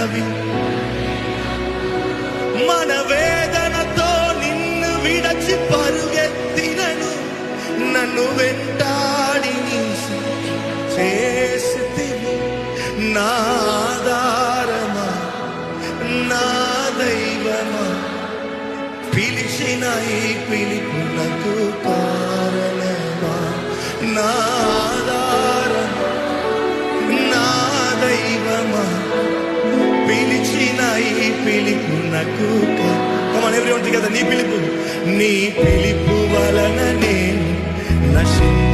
విన్నవి మన వేదనతో నిన్ను విడచి పరుగెత్తినను నన్ను వెంటాడి చేసితివి నా ఆధారమా నా దైవమా పిలిచిన ఈ పిలుపునకు కారణమా నా ఆధారమా నా దైవమా పిలిచిన ఈ పిలుపునకు Come on everyone together నీ పిలుపు వలన నేను నశించ